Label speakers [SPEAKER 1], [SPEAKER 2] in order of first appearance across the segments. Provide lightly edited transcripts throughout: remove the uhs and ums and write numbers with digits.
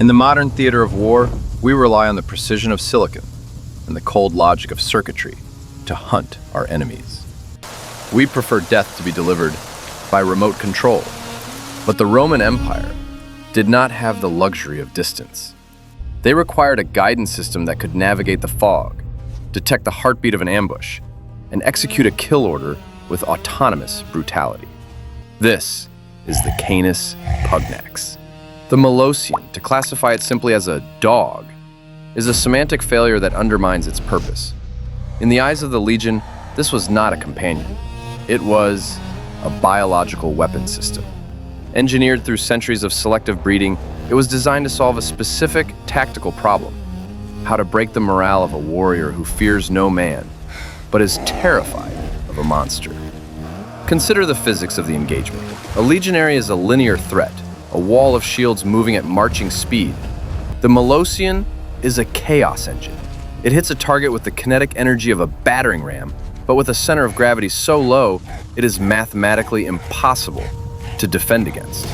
[SPEAKER 1] In the modern theater of war, we rely on the precision of silicon and the cold logic of circuitry to hunt our enemies. We prefer death to be delivered by remote control, but the Roman Empire did not have the luxury of distance. They required a guidance system that could navigate the fog, detect the heartbeat of an ambush, and execute a kill order with autonomous brutality. This is the Canis Pugnax. The Molossian, to classify it simply as a dog, is a semantic failure that undermines its purpose. In the eyes of the Legion, this was not a companion. It was a biological weapon system. Engineered through centuries of selective breeding, it was designed to solve a specific tactical problem: how to break the morale of a warrior who fears no man, but is terrified of a monster. Consider the physics of the engagement. A legionary is a linear threat, a wall of shields moving at marching speed. The Molossian is a chaos engine. It hits a target with the kinetic energy of a battering ram, but with a center of gravity so low, it is mathematically impossible to defend against.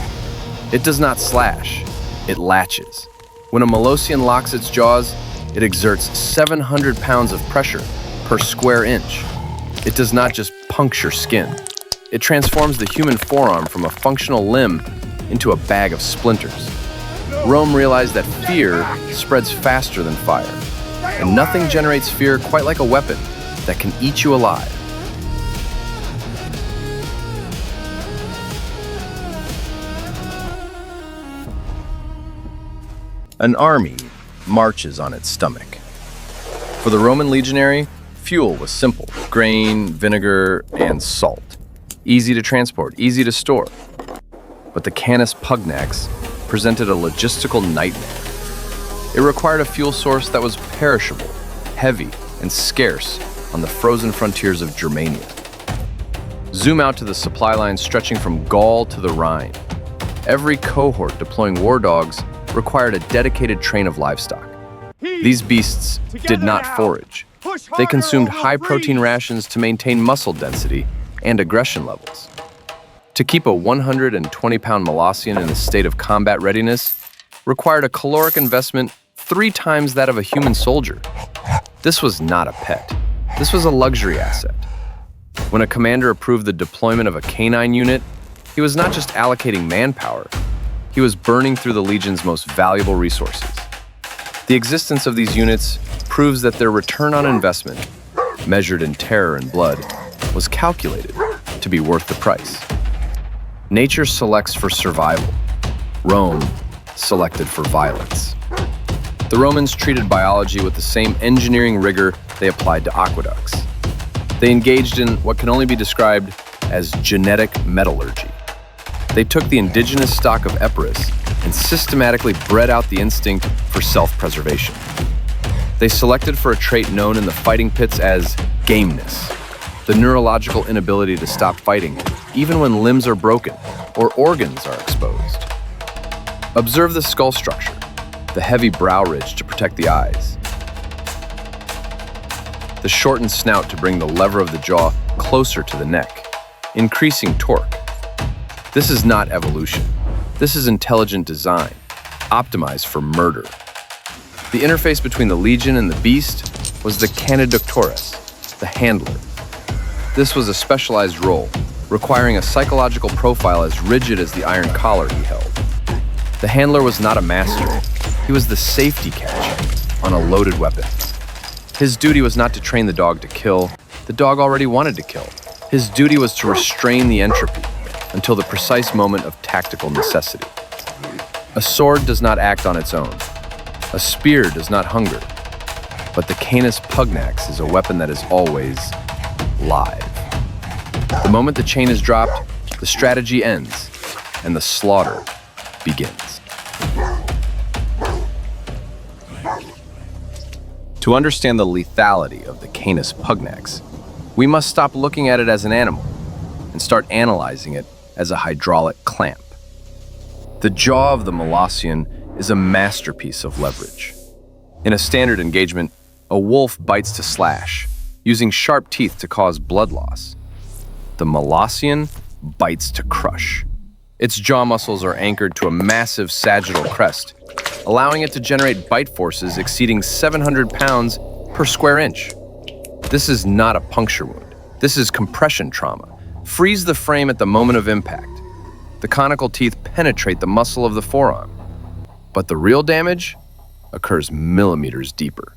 [SPEAKER 1] It does not slash, it latches. When a Molossian locks its jaws, it exerts 700 pounds of pressure per square inch. It does not just puncture skin. It transforms the human forearm from a functional limb into a bag of splinters. Rome realized that fear spreads faster than fire, and nothing generates fear quite like a weapon that can eat you alive. An army marches on its stomach. For the Roman legionary, fuel was simple: grain, vinegar, and salt. Easy to transport, easy to store. But the Canis Pugnax presented a logistical nightmare. It required a fuel source that was perishable, heavy, and scarce on the frozen frontiers of Germania. Zoom out to the supply lines stretching from Gaul to the Rhine. Every cohort deploying war dogs required a dedicated train of livestock. These beasts did not forage. They consumed high-protein rations to maintain muscle density and aggression levels. To keep a 120-pound Molossian in a state of combat readiness required a caloric investment 3 times that of a human soldier. This was not a pet. This was a luxury asset. When a commander approved the deployment of a canine unit, he was not just allocating manpower, he was burning through the Legion's most valuable resources. The existence of these units proves that their return on investment, measured in terror and blood, was calculated to be worth the price. Nature selects for survival. Rome selected for violence. The Romans treated biology with the same engineering rigor they applied to aqueducts. They engaged in what can only be described as genetic metallurgy. They took the indigenous stock of Epirus and systematically bred out the instinct for self-preservation. They selected for a trait known in the fighting pits as gameness, the neurological inability to stop fighting, even when limbs are broken or organs are exposed. Observe the skull structure, the heavy brow ridge to protect the eyes, the shortened snout to bring the lever of the jaw closer to the neck, increasing torque. This is not evolution. This is intelligent design, optimized for murder. The interface between the Legion and the beast was the caniductoris, the handler. This was a specialized role, requiring a psychological profile as rigid as the iron collar he held. The handler was not a master. He was the safety catch on a loaded weapon. His duty was not to train the dog to kill. The dog already wanted to kill. His duty was to restrain the entropy until the precise moment of tactical necessity. A sword does not act on its own. A spear does not hunger. But the Canis Pugnax is a weapon that is always live. The moment the chain is dropped, the strategy ends, and the slaughter begins. To understand the lethality of the Canis Pugnax, we must stop looking at it as an animal and start analyzing it as a hydraulic clamp. The jaw of the Molossian is a masterpiece of leverage. In a standard engagement, a wolf bites to slash, using sharp teeth to cause blood loss. The Molossian bites to crush. Its jaw muscles are anchored to a massive sagittal crest, allowing it to generate bite forces exceeding 700 pounds per square inch. This is not a puncture wound. This is compression trauma. Freeze the frame at the moment of impact. The conical teeth penetrate the muscle of the forearm. But the real damage occurs millimeters deeper.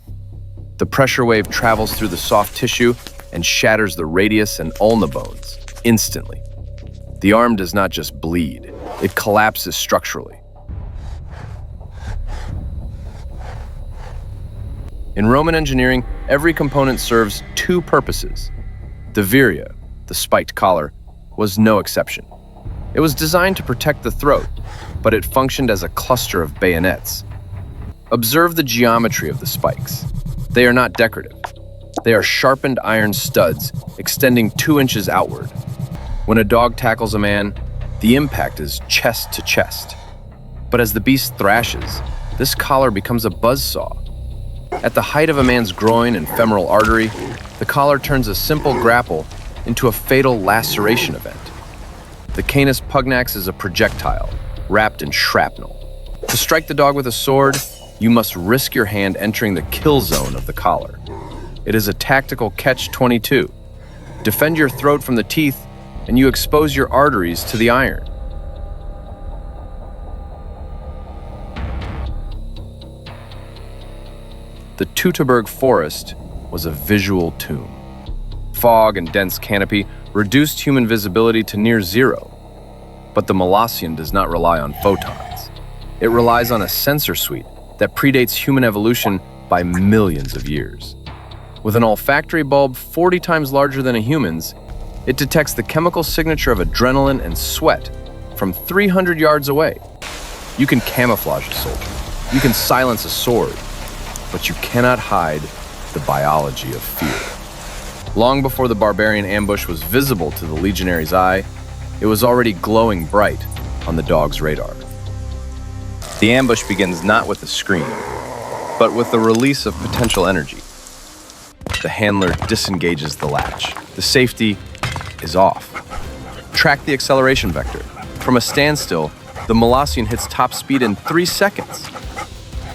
[SPEAKER 1] The pressure wave travels through the soft tissue and shatters the radius and ulna bones instantly. The arm does not just bleed, it collapses structurally. In Roman engineering, every component serves two purposes. The Viriae, the spiked collar, was no exception. It was designed to protect the throat, but it functioned as a cluster of bayonets. Observe the geometry of the spikes. They are not decorative. They are sharpened iron studs extending 2 inches outward. When a dog tackles a man, the impact is chest to chest. But as the beast thrashes, this collar becomes a buzzsaw. At the height of a man's groin and femoral artery, the collar turns a simple grapple into a fatal laceration event. The Canis Pugnax is a projectile, wrapped in shrapnel. To strike the dog with a sword, you must risk your hand entering the kill zone of the collar. It is a tactical catch-22. Defend your throat from the teeth, and you expose your arteries to the iron. The Teutoburg Forest was a visual tomb. Fog and dense canopy reduced human visibility to near zero. But the Molossian does not rely on photons. It relies on a sensor suite that predates human evolution by millions of years. With an olfactory bulb 40 times larger than a human's, it detects the chemical signature of adrenaline and sweat from 300 yards away. You can camouflage a soldier, you can silence a sword, but you cannot hide the biology of fear. Long before the barbarian ambush was visible to the legionary's eye, it was already glowing bright on the dog's radar. The ambush begins not with a scream, but with the release of potential energy. The handler disengages the latch. The safety is off. Track the acceleration vector. From a standstill, the Molossian hits top speed in 3 seconds.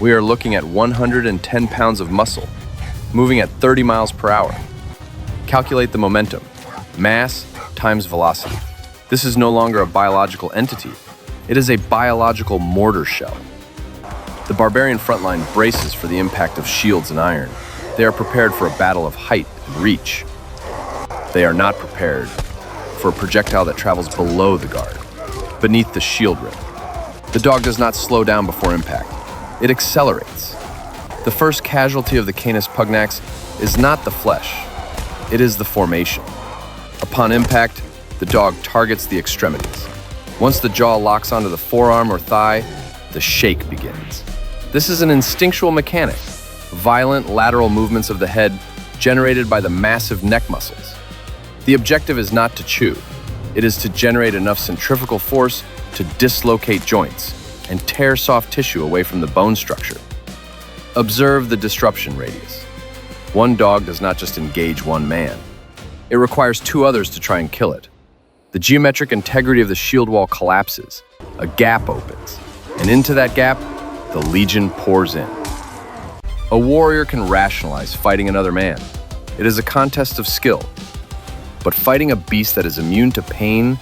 [SPEAKER 1] We are looking at 110 pounds of muscle, moving at 30 miles per hour. Calculate the momentum. Mass times velocity. This is no longer a biological entity. It is a biological mortar shell. The barbarian frontline braces for the impact of shields and iron. They are prepared for a battle of height and reach. They are not prepared for a projectile that travels below the guard, beneath the shield rim. The dog does not slow down before impact. It accelerates. The first casualty of the Canis Pugnax is not the flesh. It is the formation. Upon impact, the dog targets the extremities. Once the jaw locks onto the forearm or thigh, the shake begins. This is an instinctual mechanic, violent lateral movements of the head generated by the massive neck muscles. The objective is not to chew. It is to generate enough centrifugal force to dislocate joints and tear soft tissue away from the bone structure. Observe the disruption radius. One dog does not just engage one man. It requires 2 others to try and kill it. The geometric integrity of the shield wall collapses. A gap opens, and into that gap, the legion pours in. A warrior can rationalize fighting another man. It is a contest of skill. But fighting a beast that is immune to pain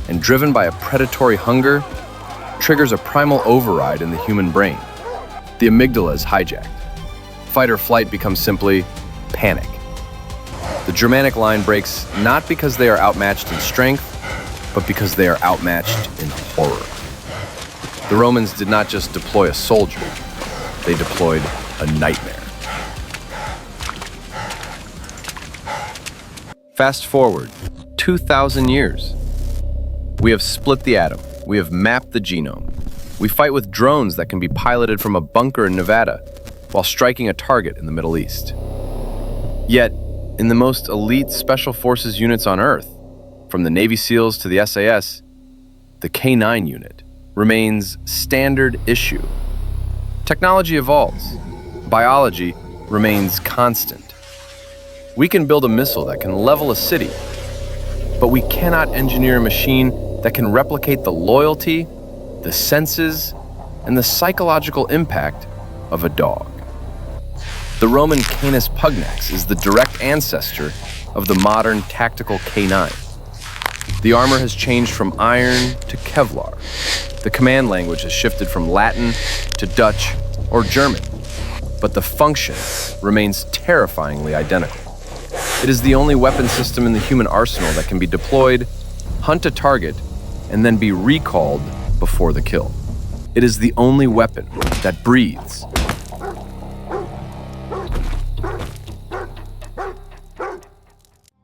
[SPEAKER 1] and driven by a predatory hunger triggers a primal override in the human brain. The amygdala is hijacked. Fight or flight becomes simply panic. The Germanic line breaks not because they are outmatched in strength, but because they are outmatched in horror. The Romans did not just deploy a soldier, they deployed a nightmare. Fast forward 2,000 years. We have split the atom. We have mapped the genome. We fight with drones that can be piloted from a bunker in Nevada while striking a target in the Middle East. Yet, in the most elite special forces units on Earth, from the Navy SEALs to the SAS, the K9 unit remains standard issue. Technology evolves. Biology remains constant. We can build a missile that can level a city, but we cannot engineer a machine that can replicate the loyalty, the senses, and the psychological impact of a dog. The Roman Canis Pugnax is the direct ancestor of the modern tactical K9. The armor has changed from iron to Kevlar. The command language has shifted from Latin to Dutch or German, but the function remains terrifyingly identical. It is the only weapon system in the human arsenal that can be deployed, hunt a target, and then be recalled before the kill. It is the only weapon that breathes.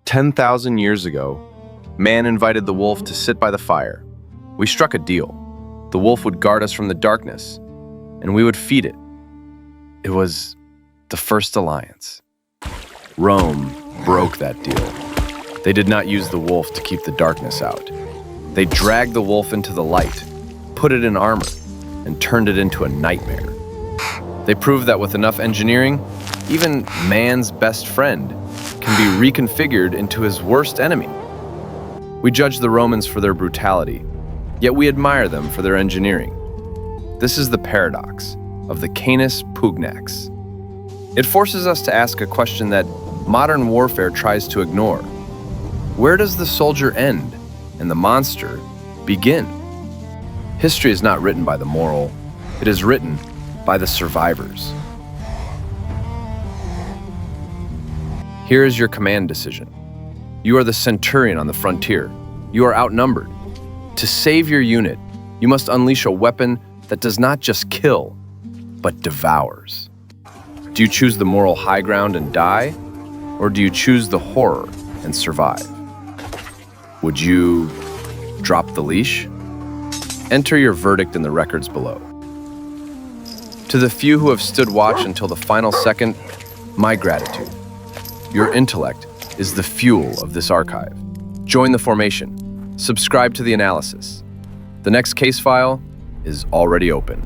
[SPEAKER 1] "10,000 years ago, man invited the wolf to sit by the fire. We struck a deal. The wolf would guard us from the darkness, and we would feed it. It was the first alliance. Rome broke that deal. They did not use the wolf to keep the darkness out. They dragged the wolf into the light, put it in armor, and turned it into a nightmare. They proved that with enough engineering, even man's best friend can be reconfigured into his worst enemy. We judge the Romans for their brutality, yet we admire them for their engineering. This is the paradox of the Canis Pugnax. It forces us to ask a question that modern warfare tries to ignore. Where does the soldier end and the monster begin? History is not written by the moral, it is written by the survivors. Here is your command decision. You are the centurion on the frontier. You are outnumbered. To save your unit, you must unleash a weapon that does not just kill, but devours. Do you choose the moral high ground and die, or do you choose the horror and survive? Would you drop the leash? Enter your verdict in the records below. To the few who have stood watch until the final second, my gratitude. Your intellect is the fuel of this archive. Join the formation. Subscribe to the analysis. The next case file is already open.